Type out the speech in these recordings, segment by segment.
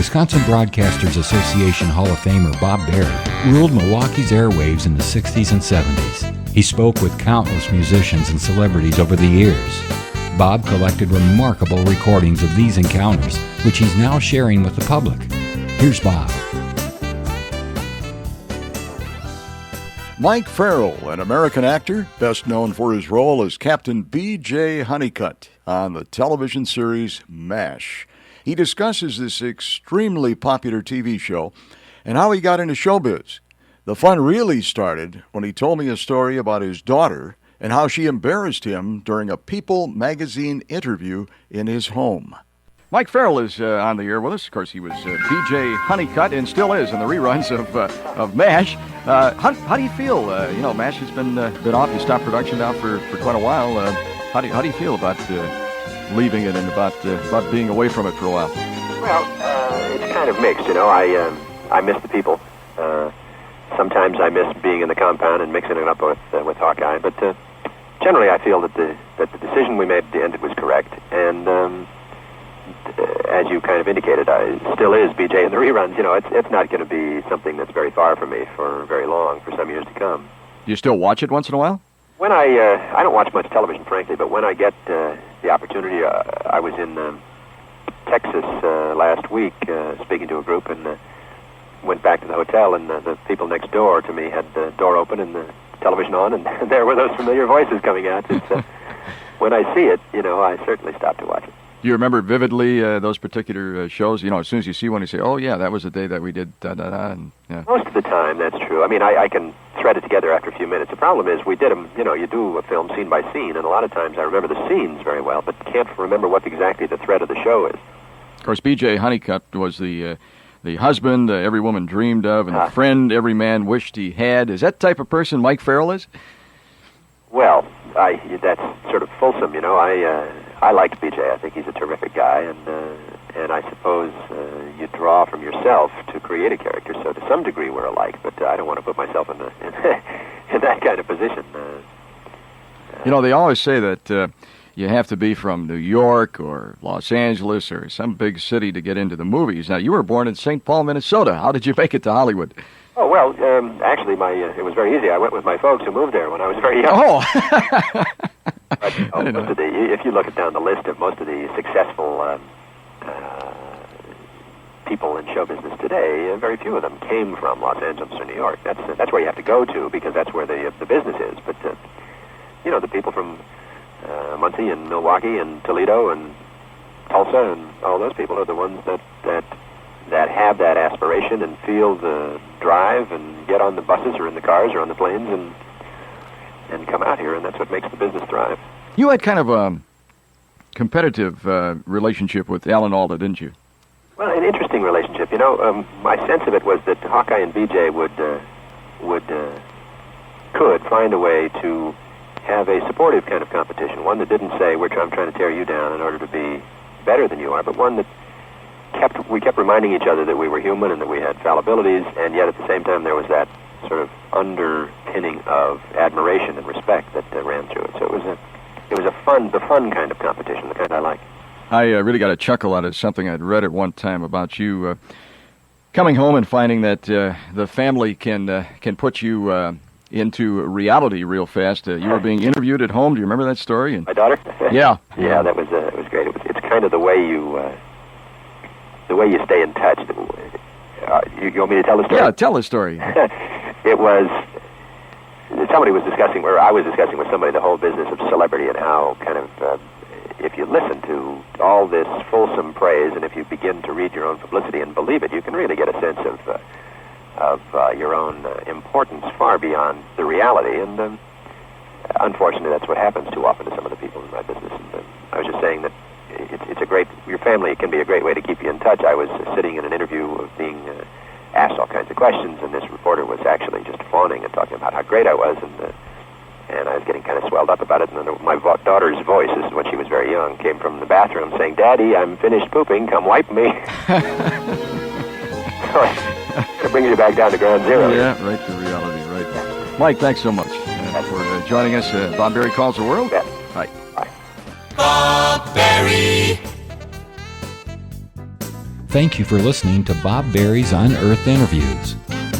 Wisconsin Broadcasters Association Hall of Famer Bob Berry ruled Milwaukee's airwaves in the 60s and 70s. He spoke with countless musicians and celebrities over the years. Bob collected remarkable recordings of these encounters, which he's now sharing with the public. Here's Bob. Mike Farrell, an American actor, best known for his role as Captain B.J. Hunnicutt on the television series MASH. He discusses this extremely popular TV show and how he got into showbiz. The fun really started when he told me a story about his daughter and how she embarrassed him during a People magazine interview in his home. Mike Farrell is on the air with us. Of course, he was B.J. Hunnicutt and still is in the reruns of MASH. How do you feel? MASH has been off. You stopped production now for quite a while. How do you feel about leaving it and about being away from it for a while? Well, it's kind of mixed. I miss the people. Sometimes I miss being in the compound and mixing it up with Hawkeye. But generally, I feel that the decision we made at the end was correct. And as you kind of indicated, I still is BJ in the reruns. It's not going to be something that's very far from me for very long, for some years to come. Do you still watch it once in a while? When I don't watch much television, frankly, but when I get the opportunity, I was in Texas last week speaking to a group and went back to the hotel, and the people next door to me had the door open and the television on, and there were those familiar voices coming out. When I see it, I certainly stop to watch it. Do you remember vividly those particular shows? As soon as you see one, you say, oh, yeah, that was the day that we did da-da-da. And, yeah. Most of the time, that's true. I mean, I can thread it together after a few minutes. The problem is we did them, you do a film scene by scene, and a lot of times I remember the scenes very well, but can't remember what exactly the thread of the show is. Of course, B.J. Hunnicutt was the husband every woman dreamed of and the friend every man wished he had. Is that the type of person Mike Farrell is? Well, that's sort of fulsome, I liked B.J. I think he's a terrific guy, and I suppose you draw from yourself to create a character, so to some degree we're alike, but I don't want to put myself in that kind of position. They always say that you have to be from New York or Los Angeles or some big city to get into the movies. Now, you were born in St. Paul, Minnesota. How did you make it to Hollywood? Oh, well, actually, it was very easy. I went with my folks who moved there when I was very young. Oh! But, if you look down the list of most of the successful people in show business today, very few of them came from Los Angeles or New York. That's where you have to go to because that's where the business is. But the people from Muncie and Milwaukee and Toledo and Tulsa and all those people are the ones that have that aspiration and feel the drive and get on the buses or in the cars or on the planes and come out here, and that's what makes the business thrive. You had kind of a competitive relationship with Alan Alda, didn't you? Well, an interesting relationship. My sense of it was that Hawkeye and BJ could find a way to have a supportive kind of competition, one that didn't say, I'm trying to tear you down in order to be better than you are, but one that we kept reminding each other that we were human and that we had fallibilities, and yet at the same time there was that sort of underpinning of admiration and respect that ran through it. So it was the fun kind of competition, the kind I like. I really got a chuckle out of something I'd read at one time about you coming home and finding that the family can put you into reality real fast. You were being interviewed at home. Do you remember that story? My daughter? Yeah. Yeah, that was it was great. It's kind of the way you stay in touch. You want me to tell the story? Yeah, tell the story. It was somebody was discussing, or I was discussing with somebody, the whole business of celebrity and how kind of if you listen to all this fulsome praise and if you begin to read your own publicity and believe it, you can really get a sense of your own importance far beyond the reality. And unfortunately, that's what happens too often to some of the people in my business. And I was just saying that your family can be a great way to keep you in touch. I was sitting in an interview of being asked all kinds of questions, and this reporter was actually just fawning and talking about how great I was, and I was getting kind of swelled up about it. And then my daughter's voice, this is when she was very young, came from the bathroom saying, "Daddy, I'm finished pooping. Come wipe me." So it brings you back down to ground zero. Yeah, right to reality, right. Mike, thanks so much for joining us. Bob Berry Calls the World. Yeah. Bye. Bob Berry. Thank you for listening to Bob Berry's Unearthed Interviews.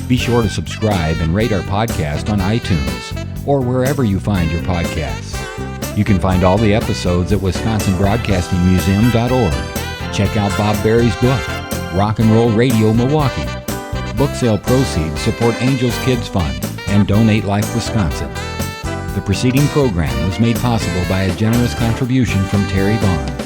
Be sure to subscribe and rate our podcast on iTunes or wherever you find your podcasts. You can find all the episodes at WisconsinBroadcastingMuseum.org. Check out Bob Berry's book, Rock and Roll Radio Milwaukee. Book sale proceeds support Angels Kids Fund and Donate Life Wisconsin. The preceding program was made possible by a generous contribution from Terry Vaughn.